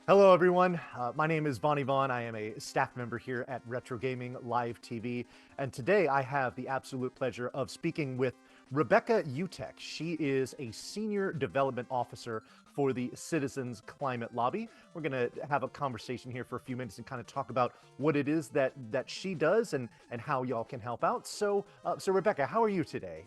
Hello, everyone. My name is Bonnie Vaughn. I am a staff member here at Retro Gaming Live TV. And today I have the absolute pleasure of speaking with Rebecca Utech. She is a senior development officer for the Citizens Climate Lobby. We're going to have a conversation here for a few minutes and kind of talk about what it is that she does and how y'all can help out. So Rebecca, how are you today?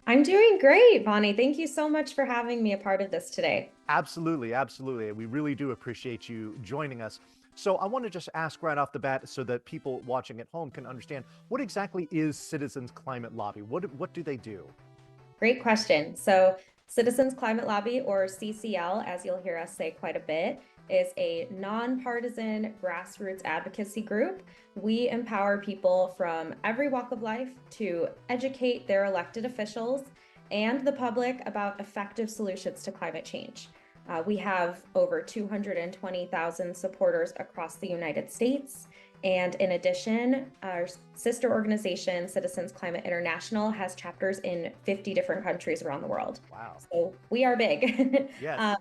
I'm doing great, Bonnie. Thank you so much for having me a part of this today. Absolutely, absolutely. We really do appreciate you joining us. So I want to just ask right off the bat so that people watching at home can understand what exactly is Citizens Climate Lobby? What do they do? Great question. So, Citizens Climate Lobby, or CCL, as you'll hear us say quite a bit, is a nonpartisan grassroots advocacy group. We empower people from every walk of life to educate their elected officials and the public about effective solutions to climate change. We have over 220,000 supporters across the United States. And in addition, our sister organization, Citizens Climate International, has chapters in 50 different countries around the world. Wow. So we are big. Yes.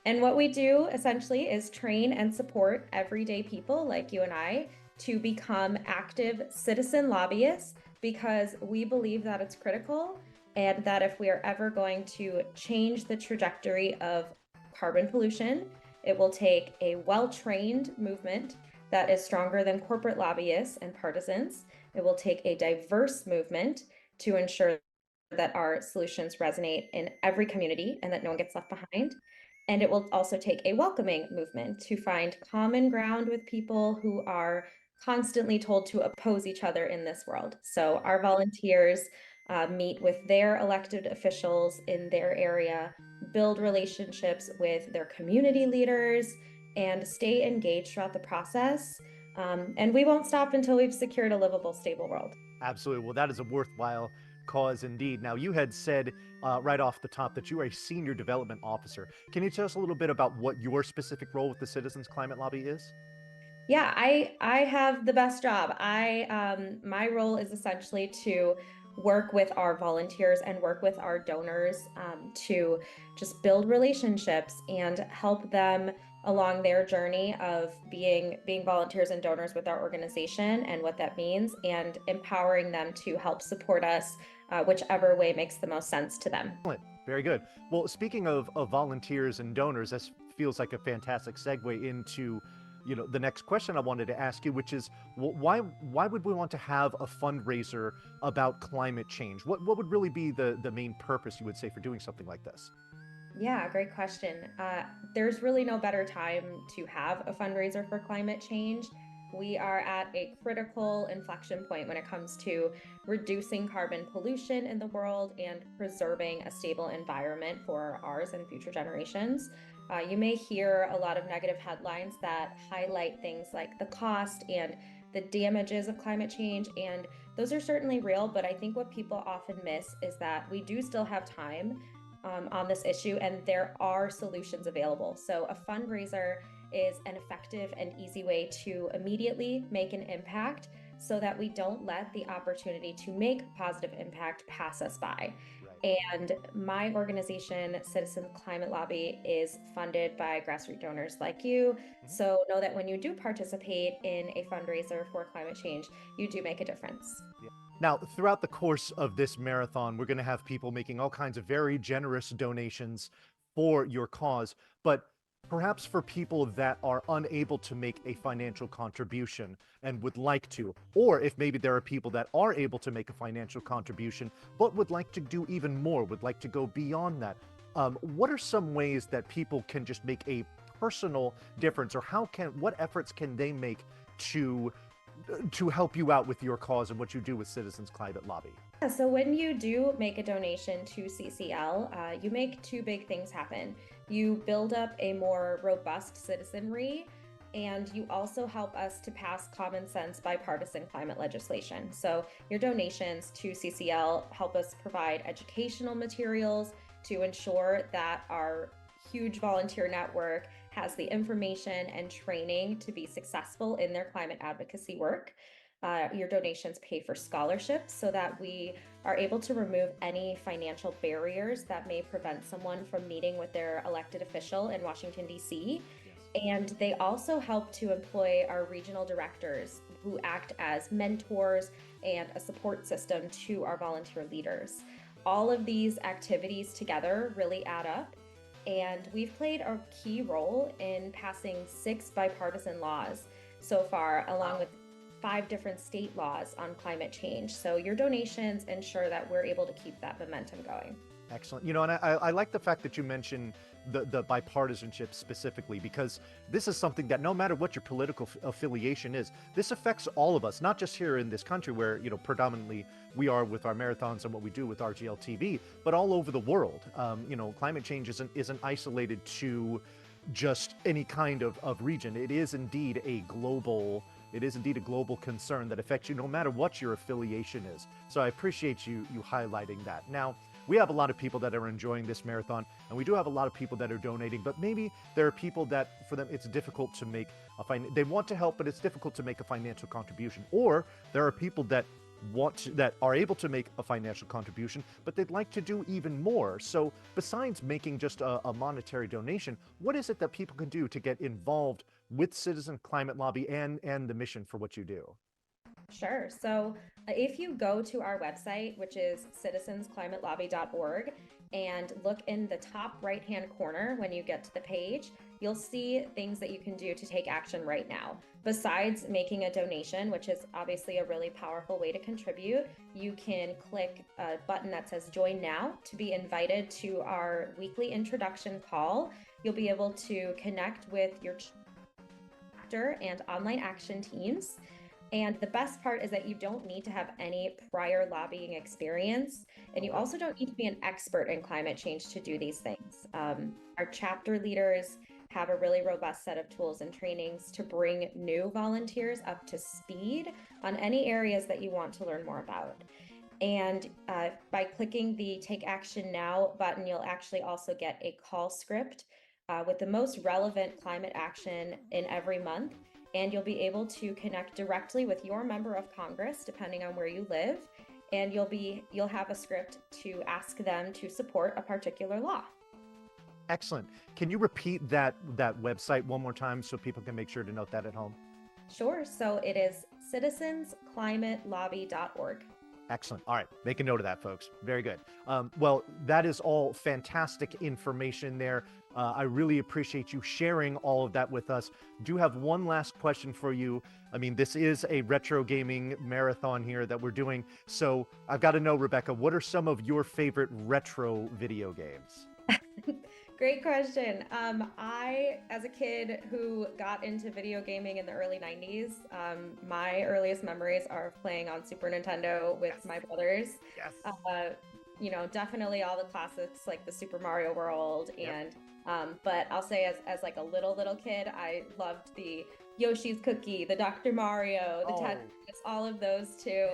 And what we do essentially is train and support everyday people like you and I to become active citizen lobbyists because we believe that it's critical and that if we are ever going to change the trajectory of carbon pollution, it will take a well-trained movement that is stronger than corporate lobbyists and partisans. It will take a diverse movement to ensure that our solutions resonate in every community and that no one gets left behind. And it will also take a welcoming movement to find common ground with people who are constantly told to oppose each other in this world. So our volunteers meet with their elected officials in their area, build relationships with their community leaders, and stay engaged throughout the process. And we won't stop until we've secured a livable, stable world. Absolutely. Well, that is a worthwhile cause indeed. Now, you had said right off the top that you are a senior development officer. Can you tell us a little bit about what your specific role with the Citizens Climate Lobby is? Yeah, I have the best job. My role is essentially to work with our volunteers and work with our donors to just build relationships and help them along their journey of being volunteers and donors with our organization and what that means, and empowering them to help support us whichever way makes the most sense to them. Excellent. Very good. Well, speaking of volunteers and donors, this feels like a fantastic segue into, the next question I wanted to ask you, which is why would we want to have a fundraiser about climate change? What would really be the main purpose, you would say, for doing something like this? Yeah, great question. There's really no better time to have a fundraiser for climate change. We are at a critical inflection point when it comes to reducing carbon pollution in the world and preserving a stable environment for ours and future generations. You may hear a lot of negative headlines that highlight things like the cost and the damages of climate change, and those are certainly real, but I think what people often miss is that we do still have time on this issue, and there are solutions available. So, a fundraiser is an effective and easy way to immediately make an impact so that we don't let the opportunity to make positive impact pass us by. Right. And my organization, Citizen Climate Lobby, is funded by grassroots donors like you. Mhm. So know that when you do participate in a fundraiser for climate change, you do make a difference. Yeah. Now, throughout the course of this marathon, we're going to have people making all kinds of very generous donations for your cause. But perhaps for people that are unable to make a financial contribution and would like to, or if maybe there are people that are able to make a financial contribution but would like to do even more, would like to go beyond that, what are some ways that people can just make a personal difference, or what efforts can they make to help you out with your cause and what you do with Citizens Climate Lobby? Yeah, so when you do make a donation to CCL, you make two big things happen. You build up a more robust citizenry, and you also help us to pass common sense bipartisan climate legislation. So your donations to CCL help us provide educational materials to ensure that our huge volunteer network has the information and training to be successful in their climate advocacy work. your donations pay for scholarships so that we are able to remove any financial barriers that may prevent someone from meeting with their elected official in Washington, D.C. And they also help to employ our regional directors who act as mentors and a support system to our volunteer leaders. All of these activities together really add up. And we've played a key role in passing 6 bipartisan laws so far, along with 5 different state laws on climate change. So your donations ensure that we're able to keep that momentum going. Excellent. You know, and I like the fact that you mentioned the bipartisanship specifically, because this is something that no matter what your political affiliation is, this affects all of us, not just here in this country where, you know, predominantly we are with our marathons and what we do with RGL TV, but all over the world. You know, climate change isn't isolated to just any kind of region. It is indeed a global concern that affects you no matter what your affiliation is. So I appreciate you highlighting that. Now, we have a lot of people that are enjoying this marathon, and we do have a lot of people that are donating, but maybe there are people that for them it's difficult to make they want to help, but it's difficult to make a financial contribution. Or there are people that that are able to make a financial contribution, but they'd like to do even more. So besides making just a monetary donation, what is it that people can do to get involved with Citizen Climate Lobby and the mission for what you do? Sure. So if you go to our website, which is citizensclimatelobby.org, and look in the top right-hand corner when you get to the page, you'll see things that you can do to take action right now. Besides making a donation, which is obviously a really powerful way to contribute, you can click a button that says Join Now to be invited to our weekly introduction call. You'll be able to connect with your chapter and online action teams. And the best part is that you don't need to have any prior lobbying experience. And you also don't need to be an expert in climate change to do these things. Our chapter leaders have a really robust set of tools and trainings to bring new volunteers up to speed on any areas that you want to learn more about. And by clicking the Take Action Now button, you'll actually also get a call script with the most relevant climate action in every month. And you'll be able to connect directly with your member of Congress, depending on where you live. And you'll have a script to ask them to support a particular law. Excellent. Can you repeat that website one more time so people can make sure to note that at home? Sure. So it is citizensclimatelobby.org. Excellent. All right. Make a note of that, folks. Very good. Well, that is all fantastic information there. I really appreciate you sharing all of that with us. Do have one last question for you. I mean, this is a retro gaming marathon here that we're doing. So I've got to know, Rebecca, what are some of your favorite retro video games? Great question. I, as a kid who got into video gaming in the early 90s, my earliest memories are playing on Super Nintendo with my brothers. Yes. You know, definitely all the classics like the Super Mario World. And but I'll say as like a little kid, I loved the Yoshi's Cookie, the Dr. Mario, the Tetris, all of those too.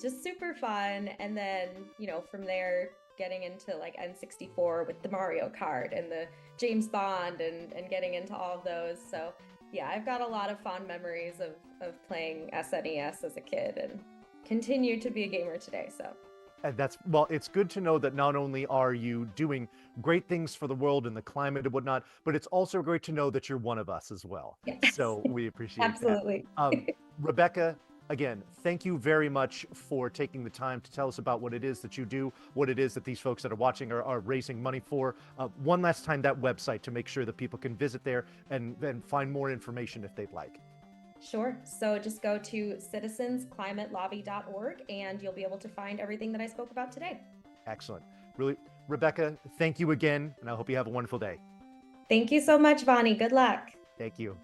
Just super fun. And then, you know, from there, getting into like N64 with the Mario Kart and the James Bond and getting into all of those. So yeah, I've got a lot of fond memories of playing SNES as a kid and continue to be a gamer today. So well, it's good to know that not only are you doing great things for the world and the climate and whatnot, but it's also great to know that you're one of us as well. Yes. So we appreciate Absolutely. that. Rebecca, again, thank you very much for taking the time to tell us about what it is that you do, what it is that these folks that are watching are raising money for. One last time, that website to make sure that people can visit there and find more information if they'd like. Sure. So just go to citizensclimatelobby.org and you'll be able to find everything that I spoke about today. Excellent. Really, Rebecca, thank you again, and I hope you have a wonderful day. Thank you so much, Vani. Good luck. Thank you.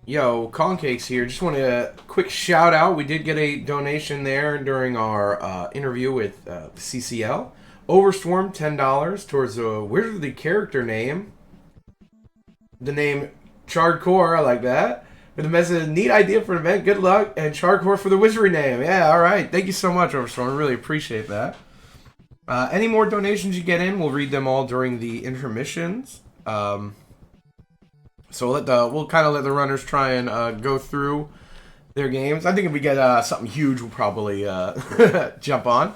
Yo, Concakes here. Just want a quick shout out. We did get a donation there during our interview with the CCL. Overstorm, $10 towards a weirdly character name. The name Chardcore, I like that. With the message, neat idea for an event, good luck, and Chardcore for the wizardry name. Yeah, all right. Thank you so much, Overstorm. I really appreciate that. Any more donations you get in, we'll read them all during the intermissions. So we'll kind of let the runners try and go through their games. I think if we get something huge, we'll probably jump on.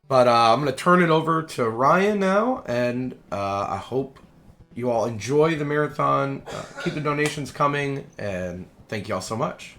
But I'm going to turn it over to Ryan now, and I hope you all enjoy the marathon. Keep the donations coming, and thank you all so much.